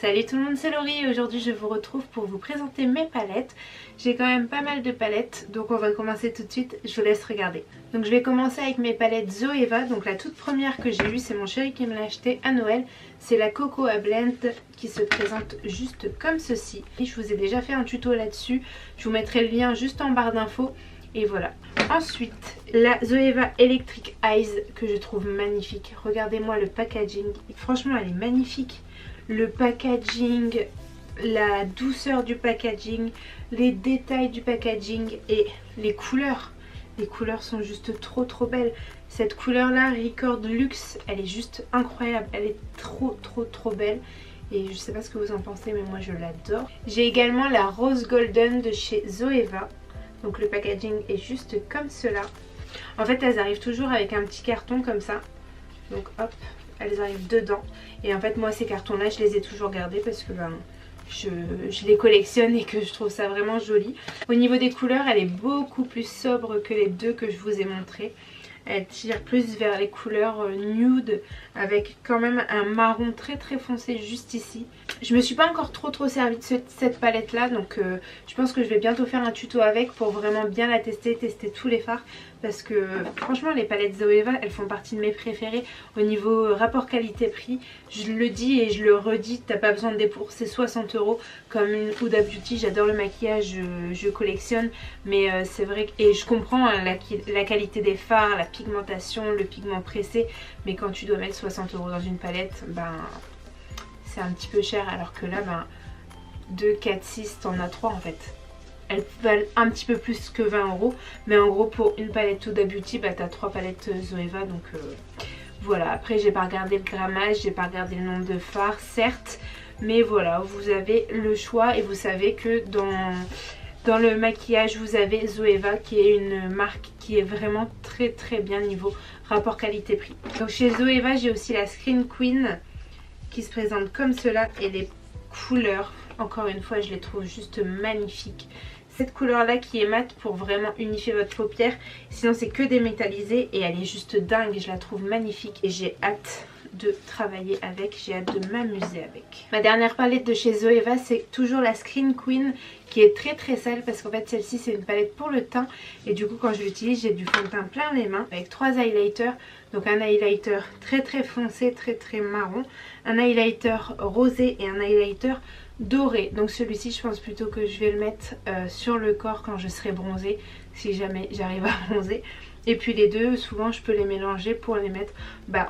Salut tout le monde, c'est Laurie et aujourd'hui je vous retrouve pour vous présenter mes palettes. J'ai quand même pas mal de palettes, donc on va commencer tout de suite, je vous laisse regarder. Donc je vais commencer avec mes palettes Zoeva. Donc la toute première que j'ai eue, c'est mon chéri qui me l'a achetée à Noël. C'est la Cocoa Blend qui se présente juste comme ceci. Je vous ai déjà fait un tuto là-dessus, je vous mettrai le lien juste en barre d'infos. Et voilà. Ensuite, la Zoeva Electric Eyes que je trouve magnifique. Regardez-moi le packaging, franchement elle est magnifique. Le packaging, la douceur du packaging, les détails du packaging et les couleurs. Les couleurs sont juste trop belles. Cette couleur là, Record Luxe, elle est juste incroyable. Elle est trop belle. Et je sais pas ce que vous en pensez, mais moi je l'adore. J'ai également la Rose Golden de chez Zoeva. Donc le packaging est juste comme cela. En fait elles arrivent toujours avec un petit carton comme ça. Donc hop, elles arrivent dedans. Et en fait moi ces cartons là je les ai toujours gardés parce que je les collectionne et que je trouve ça vraiment joli. Au niveau des couleurs, elle est beaucoup plus sobre que les deux que je vous ai montrés. Elle tire plus vers les couleurs nude avec quand même un marron très foncé juste ici. Je me suis pas encore trop servi de cette palette là, donc je pense que je vais bientôt faire un tuto avec pour vraiment bien la tester tous les fards. Parce que franchement les palettes Zoeva elles font partie de mes préférées au niveau rapport qualité-prix. Je le dis et je le redis, t'as pas besoin de débourser 60 € comme une Huda Beauty. J'adore le maquillage, je collectionne, mais c'est vrai que, et je comprends hein, la qualité des fards, la pigmentation, le pigment pressé, mais quand tu dois mettre 60 € dans une palette, c'est un petit peu cher, alors que là 2, 4, 6 t'en as 3 en fait. Elles valent un petit peu plus que 20 €, mais en gros pour une palette Huda Beauty t'as 3 palettes Zoeva, donc voilà. Après j'ai pas regardé le grammage, j'ai pas regardé le nombre de fards certes, mais voilà, vous avez le choix. Et vous savez que dans le maquillage vous avez Zoeva qui est une marque qui est vraiment très bien niveau rapport qualité-prix. Donc chez Zoeva j'ai aussi la Screen Queen qui se présente comme cela, et les couleurs, encore une fois je les trouve juste magnifiques. Cette couleur là qui est mate pour vraiment unifier votre paupière, sinon c'est que démétallisé, et elle est juste dingue, je la trouve magnifique et j'ai hâte de travailler avec, j'ai hâte de m'amuser avec. Ma dernière palette de chez Zoeva c'est toujours la Screen Queen qui est très sale, parce qu'en fait celle-ci c'est une palette pour le teint, et du coup quand je l'utilise j'ai du fond de teint plein les mains avec 3 highlighters. Donc un highlighter très foncé, très marron, un highlighter rosé et un highlighter doré. Donc celui-ci je pense plutôt que je vais le mettre sur le corps quand je serai bronzée, si jamais j'arrive à bronzer. Et puis les deux, souvent je peux les mélanger pour les mettre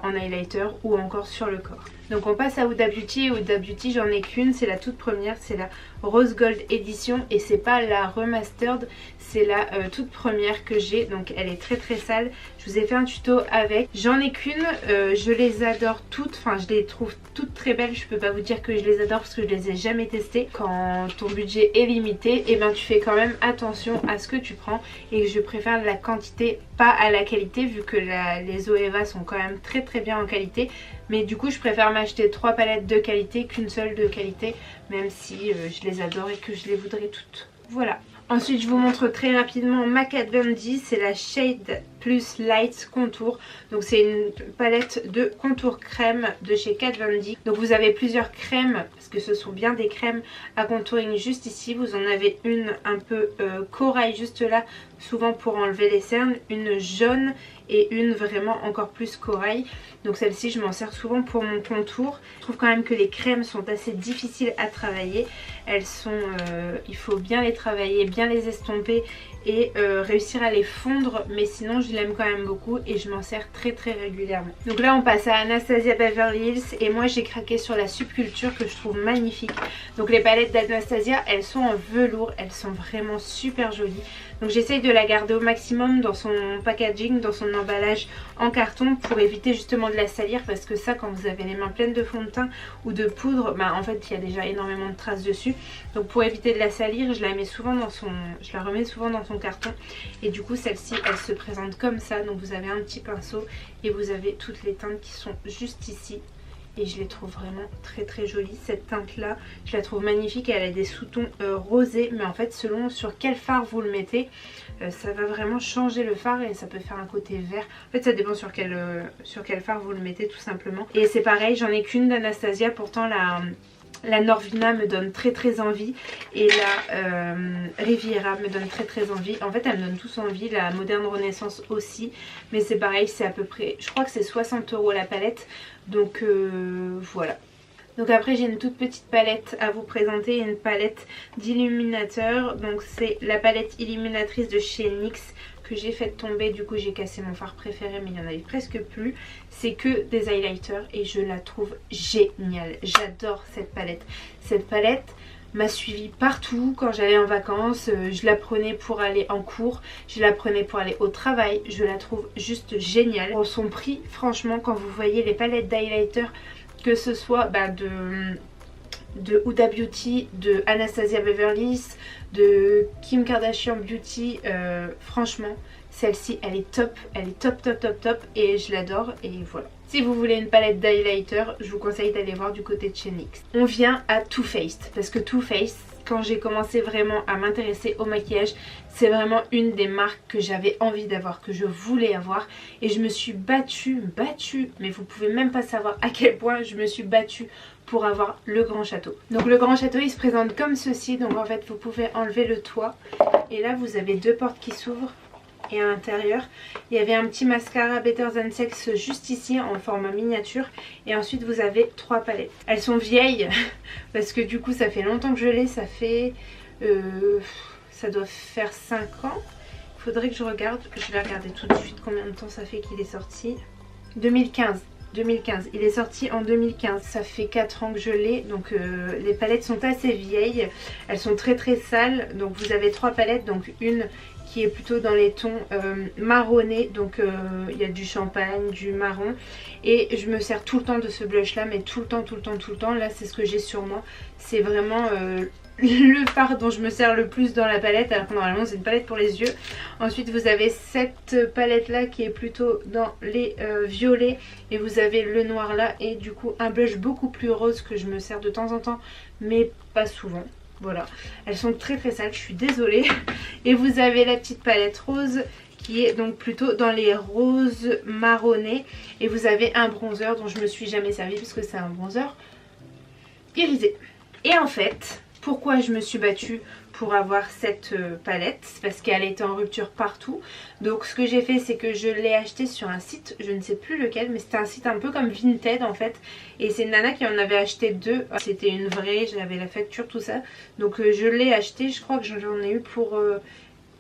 en highlighter ou encore sur le corps. Donc on passe à Huda Beauty. Huda Beauty j'en ai qu'une, c'est la toute première, c'est la Rose Gold Edition, et c'est pas la remastered, c'est la toute première que j'ai. Donc elle est très sale, je vous ai fait un tuto avec. J'en ai qu'une, je les adore toutes, enfin je les trouve toutes très belles. Je peux pas vous dire que je les adore parce que je les ai jamais testées. Quand ton budget est limité, et tu fais quand même attention à ce que tu prends, et je préfère la quantité pas à la qualité, vu que les Zoeva sont quand même très bien en qualité. Mais du coup je préfère m'acheter 3 palettes de qualité qu'une seule de qualité, même si je les adore et que je les voudrais toutes. Voilà. Ensuite je vous montre très rapidement ma Kat Von D, c'est la Shade Plus Light Contour. Donc c'est une palette de contour crème de chez Kat Von D. Donc vous avez plusieurs crèmes, parce que ce sont bien des crèmes à contouring juste ici. Vous en avez une un peu corail juste là, souvent pour enlever les cernes, une jaune et une vraiment encore plus corail. Donc celle-ci je m'en sers souvent pour mon contour. Je trouve quand même que les crèmes sont assez difficiles à travailler. Elles sont, il faut bien les travailler, bien les estomper et réussir à les fondre, mais sinon je l'aime quand même beaucoup et je m'en sers très régulièrement. Donc là on passe à Anastasia Beverly Hills, et moi j'ai craqué sur la Subculture que je trouve magnifique. Donc les palettes d'Anastasia elles sont en velours, elles sont vraiment super jolies. Donc j'essaye de la garder au maximum dans son packaging, dans son emballage en carton, pour éviter justement de la salir, parce que ça quand vous avez les mains pleines de fond de teint ou de poudre, en fait il y a déjà énormément de traces dessus. Donc pour éviter de la salir, je la remets souvent dans son carton, et du coup celle-ci elle se présente comme ça. Donc vous avez un petit pinceau et vous avez toutes les teintes qui sont juste ici. Et je les trouve vraiment très jolies. Cette teinte là je la trouve magnifique, elle a des sous-tons rosés, mais en fait selon sur quel fard vous le mettez, ça va vraiment changer le fard, et ça peut faire un côté vert. En fait ça dépend sur quel fard vous le mettez tout simplement. Et c'est pareil, j'en ai qu'une d'Anastasia, pourtant La Norvina me donne très envie et la Riviera me donne très envie. En fait, elles me donnent tous envie. La Moderne Renaissance aussi. Mais c'est pareil, c'est à peu près, je crois que c'est 60 € la palette. Donc voilà. Donc après j'ai une toute petite palette à vous présenter, une palette d'illuminateur. Donc c'est la palette illuminatrice de chez NYX que j'ai fait tomber, du coup j'ai cassé mon fard préféré mais il n'y en avait presque plus. C'est que des highlighters et je la trouve géniale, j'adore cette palette. Cette palette m'a suivie partout quand j'allais en vacances, je la prenais pour aller en cours, je la prenais pour aller au travail, je la trouve juste géniale. Pour son prix, franchement, quand vous voyez les palettes d'highlighter, que ce soit de Huda Beauty, de Anastasia Beverly Hills, de Kim Kardashian Beauty, franchement celle-ci elle est top et je l'adore et voilà. Si vous voulez une palette d'highlighter, je vous conseille d'aller voir du côté de chez NYX. On vient à Too Faced parce que Too Faced, quand j'ai commencé vraiment à m'intéresser au maquillage, c'est vraiment une des marques que j'avais envie d'avoir, que je voulais avoir et je me suis battue, mais vous pouvez même pas savoir à quel point je me suis battue pour avoir le grand château. Donc le grand château il se présente comme ceci, donc en fait vous pouvez enlever le toit et là vous avez deux portes qui s'ouvrent et à l'intérieur il y avait un petit mascara Better Than Sex juste ici en format miniature et ensuite vous avez 3 palettes. Elles sont vieilles parce que du coup ça fait longtemps que je l'ai, ça fait ça doit faire 5 ans. Il faudrait que je regarde, je vais regarder tout de suite combien de temps ça fait qu'il est sorti. 2015, il est sorti en 2015, ça fait 4 ans que je l'ai, donc les palettes sont assez vieilles, elles sont très sales, donc vous avez 3 palettes, donc une qui est plutôt dans les tons marronnés, donc il y a du champagne, du marron, et je me sers tout le temps de ce blush là, mais tout le temps, là c'est ce que j'ai sur moi, c'est vraiment le fard dont je me sers le plus dans la palette, alors que normalement c'est une palette pour les yeux. Ensuite vous avez cette palette là qui est plutôt dans les violets et vous avez le noir là et du coup un blush beaucoup plus rose que je me sers de temps en temps mais pas souvent. Voilà, elles sont très sales, je suis désolée. Et vous avez la petite palette rose qui est donc plutôt dans les roses marronnés et vous avez un bronzer dont je me suis jamais servie parce que c'est un bronzer irisé. Et en fait, pourquoi je me suis battue pour avoir cette palette? C'est parce qu'elle était en rupture partout. Donc ce que j'ai fait c'est que je l'ai acheté sur un site, je ne sais plus lequel, mais c'était un site un peu comme Vinted en fait. Et c'est une nana qui en avait acheté 2, c'était une vraie, j'avais la facture tout ça. Donc je l'ai acheté, je crois que j'en ai eu pour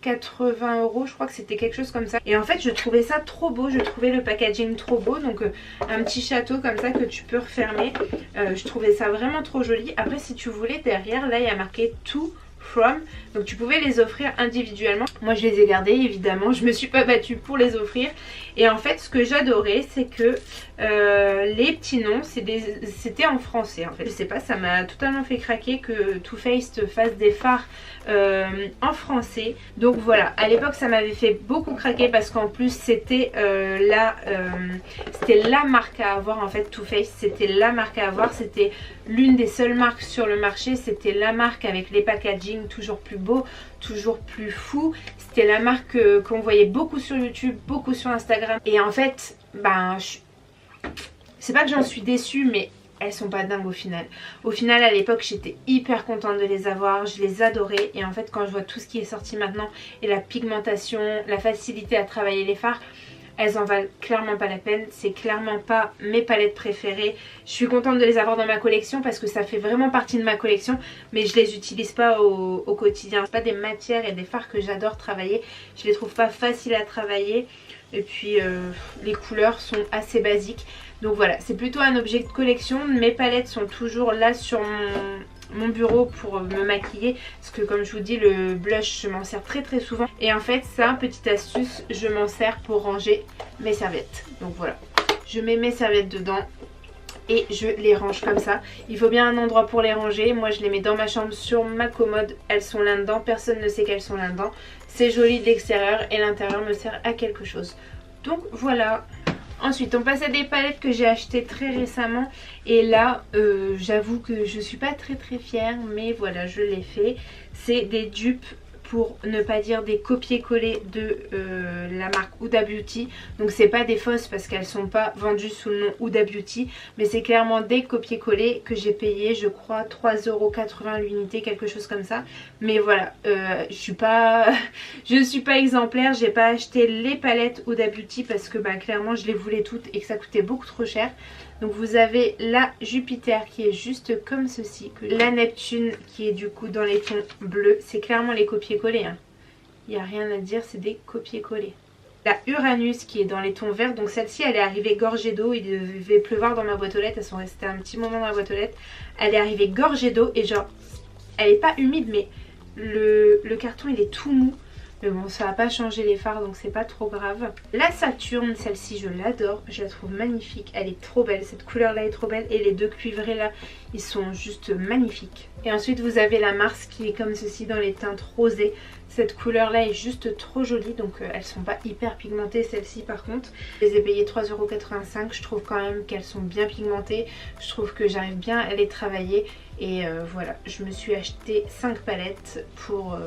80 €, je crois que c'était quelque chose comme ça. Et en fait je trouvais ça trop beau, je trouvais le packaging trop beau. Donc un petit château comme ça que tu peux refermer, je trouvais ça vraiment trop joli. Après si tu voulais, derrière là il y a marqué tout from, donc tu pouvais les offrir individuellement. Moi je les ai gardés évidemment, je me suis pas battue pour les offrir. Et en fait ce que j'adorais c'est que les petits noms c'était en français en fait. Je sais pas, ça m'a totalement fait craquer que Too Faced fasse des fards en français. Donc voilà, à l'époque ça m'avait fait beaucoup craquer parce qu'en plus c'était la marque à avoir en fait. Too Faced c'était la marque à avoir, c'était l'une des seules marques sur le marché, c'était la marque avec les packaging toujours plus beaux, toujours plus fous. C'était la marque qu'on voyait beaucoup sur YouTube, beaucoup sur Instagram. Et en fait, c'est pas que j'en suis déçue, mais elles sont pas dingues au final. Au final, à l'époque, j'étais hyper contente de les avoir, je les adorais. Et en fait, quand je vois tout ce qui est sorti maintenant, et la pigmentation, la facilité à travailler les fards, elles en valent clairement pas la peine. C'est clairement pas mes palettes préférées. Je suis contente de les avoir dans ma collection parce que ça fait vraiment partie de ma collection, mais je les utilise pas au quotidien. C'est pas des matières et des fards que j'adore travailler. Je les trouve pas faciles à travailler. Et puis les couleurs sont assez basiques. Donc voilà, c'est plutôt un objet de collection. Mes palettes sont toujours là sur mon bureau pour me maquiller, parce que comme je vous dis, le blush je m'en sers très souvent. Et en fait ça, petite astuce, je m'en sers pour ranger mes serviettes. Donc voilà, je mets mes serviettes dedans et je les range comme ça. Il faut bien un endroit pour les ranger. Moi je les mets dans ma chambre sur ma commode, elles sont là dedans, personne ne sait qu'elles sont là dedans. C'est joli de l'extérieur et l'intérieur me sert à quelque chose. Donc voilà. Ensuite on passe à des palettes que j'ai achetées très récemment. Et là j'avoue que je suis pas très fière, mais voilà, je l'ai fait. C'est des dupes pour ne pas dire des copier-coller de la marque Huda Beauty. Donc c'est pas des fausses parce qu'elles sont pas vendues sous le nom Huda Beauty, mais c'est clairement des copier-coller que j'ai payé, je crois 3,80 € l'unité, quelque chose comme ça. Mais voilà, je suis pas exemplaire, j'ai pas acheté les palettes Huda Beauty parce que bah, clairement je les voulais toutes et que ça coûtait beaucoup trop cher. Donc vous avez la Jupiter qui est juste comme ceci, la Neptune qui est du coup dans les tons bleus, c'est clairement les copier-coller, hein. Il n'y a rien à dire, c'est des copier-coller. La Uranus qui est dans les tons verts, donc celle-ci elle est arrivée gorgée d'eau, il devait pleuvoir dans ma boîte aux lettres, elles sont restées un petit moment dans la boîte aux lettres. Elle est arrivée gorgée d'eau et genre, elle est pas humide mais le carton il est tout mou. Mais bon, ça va pas changer les fards donc c'est pas trop grave. La Saturne, celle-ci je l'adore, je la trouve magnifique, elle est trop belle, cette couleur là est trop belle et les deux cuivrés là ils sont juste magnifiques. Et ensuite vous avez la Mars qui est comme ceci dans les teintes rosées. Cette couleur là est juste trop jolie, donc elles sont pas hyper pigmentées celles-ci par contre. Je les ai payées 3,85 €, je trouve quand même qu'elles sont bien pigmentées, je trouve que j'arrive bien à les travailler. Et voilà, je me suis acheté 5 palettes pour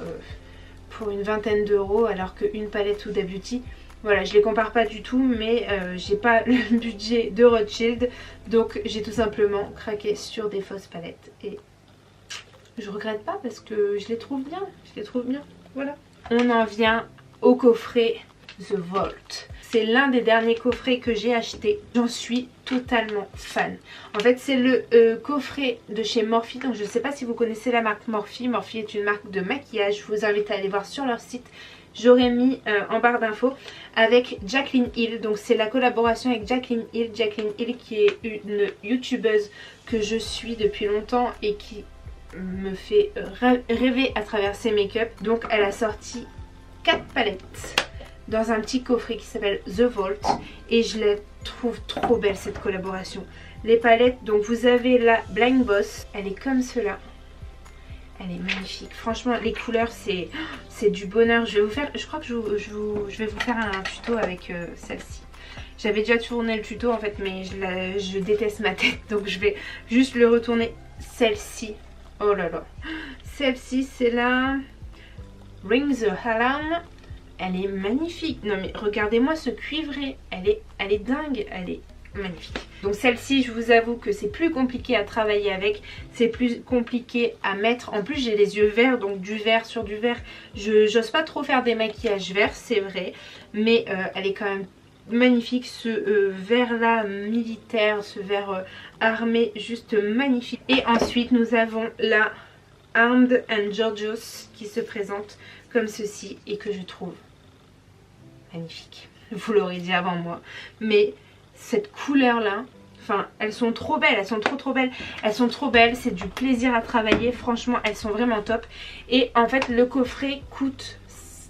une vingtaine d'euros, alors qu'une palette Huda Beauty, voilà, je les compare pas du tout, mais j'ai pas le budget de Rothschild, donc j'ai tout simplement craqué sur des fausses palettes et je regrette pas parce que je les trouve bien, voilà. On en vient au coffret The Vault. C'est l'un des derniers coffrets que j'ai acheté. J'en suis totalement fan. En fait, c'est le coffret de chez Morphe. Donc, je ne sais pas si vous connaissez la marque Morphe. Morphe est une marque de maquillage. Je vous invite à aller voir sur leur site. J'aurais mis en barre d'infos avec Jaclyn Hill. Donc, c'est la collaboration avec Jaclyn Hill. Jaclyn Hill qui est une youtubeuse que je suis depuis longtemps et qui me fait rêver à travers ses make-up. Donc, elle a sorti 4 palettes dans un petit coffret qui s'appelle The Vault et je la trouve trop belle cette collaboration. Les palettes, donc vous avez la Blind Boss, elle est comme cela, elle est magnifique, franchement les couleurs c'est du bonheur. Je vais vous faire, je crois que je vais vous faire un tuto avec celle-ci. J'avais déjà tourné le tuto en fait, mais je déteste ma tête, donc je vais juste le retourner. Celle-ci, oh là là, celle-ci c'est la Ring the Alarm. Elle est magnifique. Non mais regardez-moi ce cuivré. Elle est dingue. Elle est magnifique. Donc celle-ci, je vous avoue que c'est plus compliqué à travailler avec. C'est plus compliqué à mettre. En plus, j'ai les yeux verts. Donc du vert sur du vert. J'ose pas trop faire des maquillages verts, c'est vrai. Mais elle est quand même magnifique. Ce vert là militaire. Ce vert armé. Juste magnifique. Et ensuite, nous avons la Armed and Gorgeous qui se présente comme ceci et que je trouve magnifique. Vous l'aurez dit avant moi, mais cette couleur là, enfin elles sont trop belles, elles sont trop belles, elles sont trop belles, c'est du plaisir à travailler, franchement elles sont vraiment top. Et en fait le coffret coûte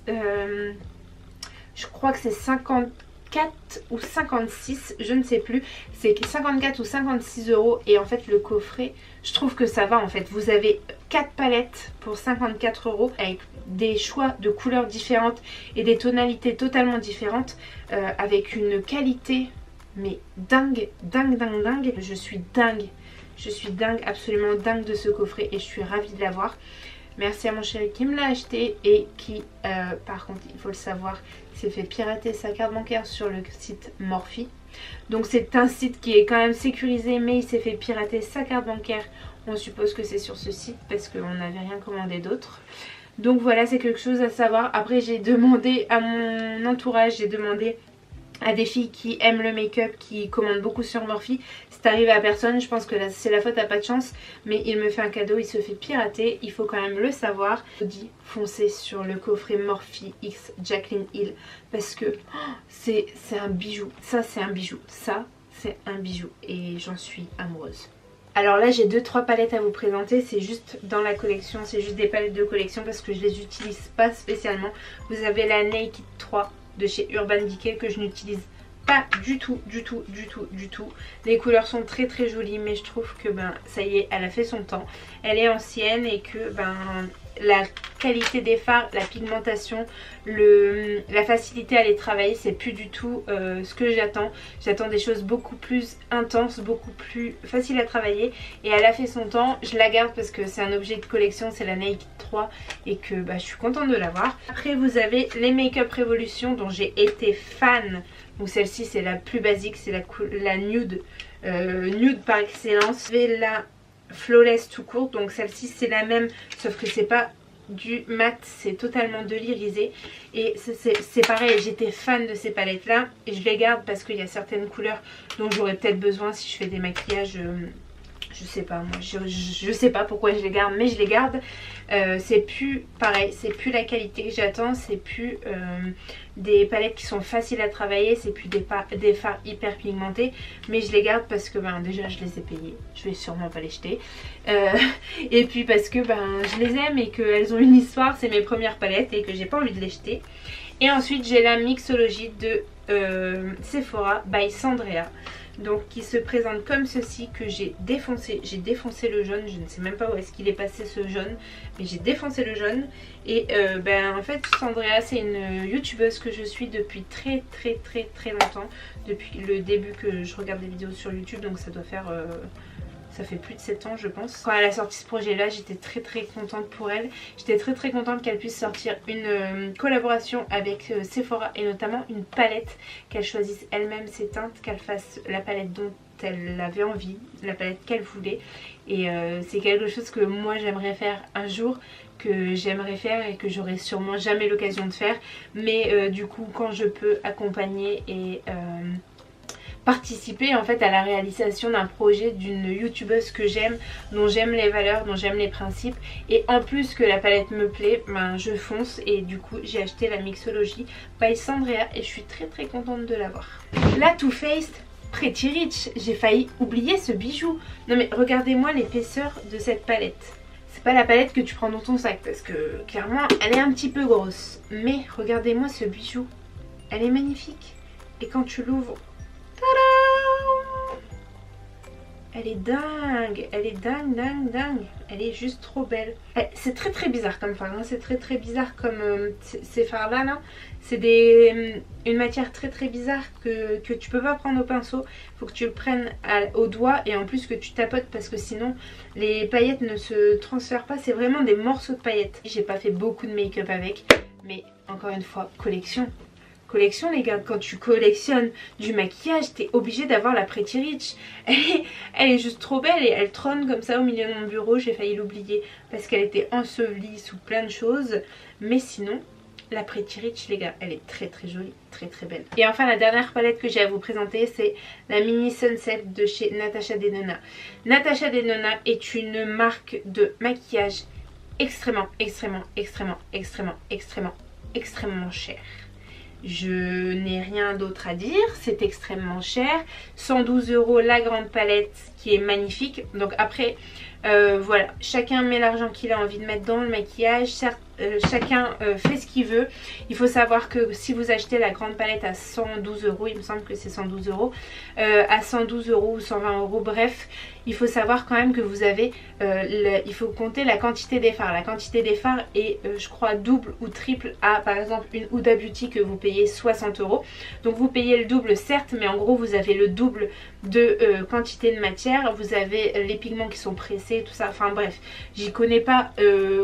je crois que c'est 54 ou 56, je ne sais plus, c'est 54 ou 56 € et en fait le coffret, je trouve que ça va en fait. Vous avez 4 palettes pour 54 € avec des choix de couleurs différentes et des tonalités totalement différentes, avec une qualité mais dingue. Je suis dingue, absolument dingue de ce coffret et je suis ravie de l'avoir. Merci à mon chéri qui me l'a acheté et qui, par contre, il faut le savoir, s'est fait pirater sa carte bancaire sur le site Morphe. Donc c'est un site qui est quand même sécurisé, mais il s'est fait pirater sa carte bancaire. On suppose que c'est sur ce site parce qu'on n'avait rien commandé d'autre. Donc voilà, c'est quelque chose à savoir. Après, j'ai demandé à mon entourage, j'ai demandé à des filles qui aiment le make-up, qui commandent beaucoup sur Morphe. C'est arrivé à personne, je pense que c'est la faute à pas de chance, mais il me fait un cadeau, il se fait pirater, il faut quand même le savoir. Je dis foncez sur le coffret Morphe X Jaclyn Hill parce que c'est un bijou, ça c'est un bijou, ça c'est un bijou et j'en suis amoureuse. Alors là j'ai 2-3 palettes à vous présenter, c'est juste dans la collection, c'est juste des palettes de collection parce que je les utilise pas spécialement. Vous avez la Naked 3 de chez Urban Decay que je n'utilise pas du tout, du tout, du tout, du tout. Les couleurs sont très très jolies, mais je trouve que ben ça y est, elle a fait son temps. Elle est ancienne et que ben la qualité des fards, la pigmentation, la facilité à les travailler, c'est plus du tout ce que j'attends. J'attends des choses beaucoup plus intenses, beaucoup plus faciles à travailler, et elle a fait son temps. Je la garde parce que c'est un objet de collection, c'est la Naked 3 et que bah, je suis contente de l'avoir. Après vous avez les Make Up Revolution dont j'ai été fan. Donc celle-ci c'est la plus basique, c'est la nude, nude par excellence. Vous avez la Flawless tout court, donc celle-ci c'est la même sauf que c'est pas du mat, c'est totalement de l'irisé, et c'est pareil, j'étais fan de ces palettes là et je les garde parce qu'il y a certaines couleurs dont j'aurais peut-être besoin si je fais des maquillages, je sais pas moi, je sais pas pourquoi je les garde, mais je les garde. C'est plus pareil, c'est plus la qualité que j'attends, c'est plus des palettes qui sont faciles à travailler, c'est plus des fards hyper pigmentés, mais je les garde parce que ben, déjà je les ai payés, je vais sûrement pas les jeter, et puis parce que ben, je les aime et qu'elles ont une histoire, c'est mes premières palettes et que j'ai pas envie de les jeter. Et ensuite j'ai la mixologie de Sephora by Sandrea, donc qui se présente comme ceci, que j'ai défoncé le jaune, je ne sais même pas où est-ce qu'il est passé ce jaune, mais j'ai défoncé le jaune. Et ben en fait Sandrea c'est une youtubeuse que je suis depuis très longtemps, depuis le début que je regarde des vidéos sur YouTube, donc ça doit faire ça fait plus de 7 ans je pense. Quand elle a sorti ce projet là, j'étais très contente pour elle. J'étais très contente qu'elle puisse sortir une collaboration avec Sephora, et notamment une palette, qu'elle choisisse elle-même ses teintes, qu'elle fasse la palette dont elle avait envie, la palette qu'elle voulait. Et c'est quelque chose que moi j'aimerais faire un jour, que j'aimerais faire et que j'aurai sûrement jamais l'occasion de faire. Mais du coup quand je peux accompagner et participer en fait à la réalisation d'un projet d'une youtubeuse que j'aime, dont j'aime les valeurs, dont j'aime les principes, et en plus que la palette me plaît, ben je fonce. Et du coup j'ai acheté la mixologie by Sandrea et je suis très contente de l'avoir. La Too Faced Pretty Rich, j'ai failli oublier ce bijou. Non mais regardez-moi l'épaisseur de cette palette. C'est pas la palette que tu prends dans ton sac parce que clairement elle est un petit peu grosse, mais regardez-moi ce bijou, elle est magnifique. Et quand tu l'ouvres, elle est dingue, elle est dingue, elle est juste trop belle. C'est très bizarre comme fard, hein. C'est très bizarre comme ces fards là, c'est une matière très bizarre que tu peux pas prendre au pinceau, faut que tu le prennes au doigt, et en plus que tu tapotes parce que sinon les paillettes ne se transfèrent pas, c'est vraiment des morceaux de paillettes. J'ai pas fait beaucoup de make-up avec, mais encore une fois, collection les gars, quand tu collectionnes du maquillage, t'es obligé d'avoir la Pretty Rich. Elle est juste trop belle et elle trône comme ça au milieu de mon bureau. J'ai failli l'oublier parce qu'elle était ensevelie sous plein de choses, mais sinon la Pretty Rich les gars, elle est très jolie, très belle. Et enfin la dernière palette que j'ai à vous présenter, c'est la Mini Sunset de chez Natasha Denona. Natasha Denona est une marque de maquillage extrêmement chère. Je n'ai rien d'autre à dire, c'est extrêmement cher. 112 € la grande palette qui est magnifique. Donc après voilà, chacun met l'argent qu'il a envie de mettre dans le maquillage. Certes, chacun fait ce qu'il veut. Il faut savoir que si vous achetez la grande palette à 112 €, il me semble que c'est 112 €, à 112 € ou 120 €, bref, il faut savoir quand même que vous avez, il faut compter la quantité des fards. La quantité des fards est je crois double ou triple à par exemple une Huda Beauty que vous payez 60 €. Donc vous payez le double certes, mais en gros vous avez le double de quantité de matière. Vous avez les pigments qui sont pressés, tout ça, enfin bref, j'y connais pas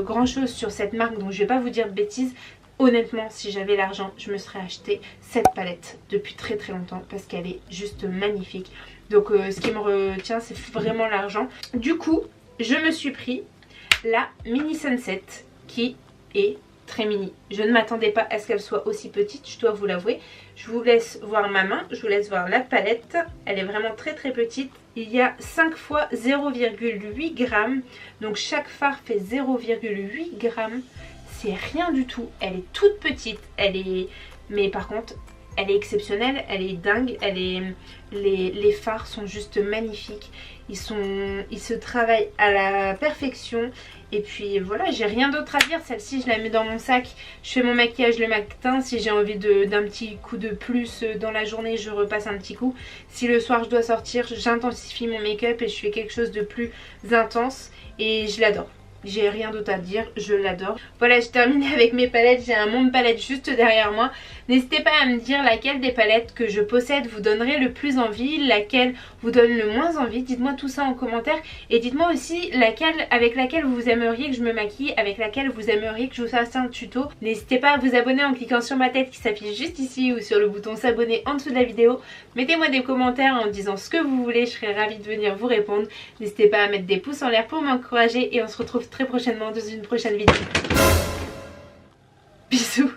grand chose sur cette marque, donc je vais pas vous dire de bêtises. Honnêtement, si j'avais l'argent, je me serais acheté cette palette depuis très longtemps parce qu'elle est juste magnifique. Donc ce qui me retient, c'est vraiment l'argent. Du coup, je me suis pris la Mini Sunset qui est très mini. Je ne m'attendais pas à ce qu'elle soit aussi petite, je dois vous l'avouer. Je vous laisse voir ma main, je vous laisse voir la palette. Elle est vraiment très petite. Il y a 5 fois 0,8 g. Donc chaque fard fait 0,8 g. C'est rien du tout. Elle est toute petite. Elle est... Mais par contre, elle est exceptionnelle, elle est dingue, les fards sont juste magnifiques. Ils se travaillent à la perfection. Et puis voilà, j'ai rien d'autre à dire. Celle-ci, je la mets dans mon sac. Je fais mon maquillage le matin. Si j'ai envie d'un petit coup de plus dans la journée, je repasse un petit coup. Si le soir je dois sortir, j'intensifie mon make-up et je fais quelque chose de plus intense. Et je l'adore. J'ai rien d'autre à dire, je l'adore. Voilà, j'ai terminé avec mes palettes. J'ai un monde palette juste derrière moi. N'hésitez pas à me dire laquelle des palettes que je possède vous donnerait le plus envie, laquelle vous donne le moins envie. Dites-moi tout ça en commentaire. Et dites-moi aussi avec laquelle vous aimeriez que je me maquille, avec laquelle vous aimeriez que je vous fasse un tuto. N'hésitez pas à vous abonner en cliquant sur ma tête qui s'affiche juste ici ou sur le bouton s'abonner en dessous de la vidéo. Mettez-moi des commentaires en disant ce que vous voulez, je serai ravie de venir vous répondre. N'hésitez pas à mettre des pouces en l'air pour m'encourager et on se retrouve très prochainement dans une prochaine vidéo. Bisous.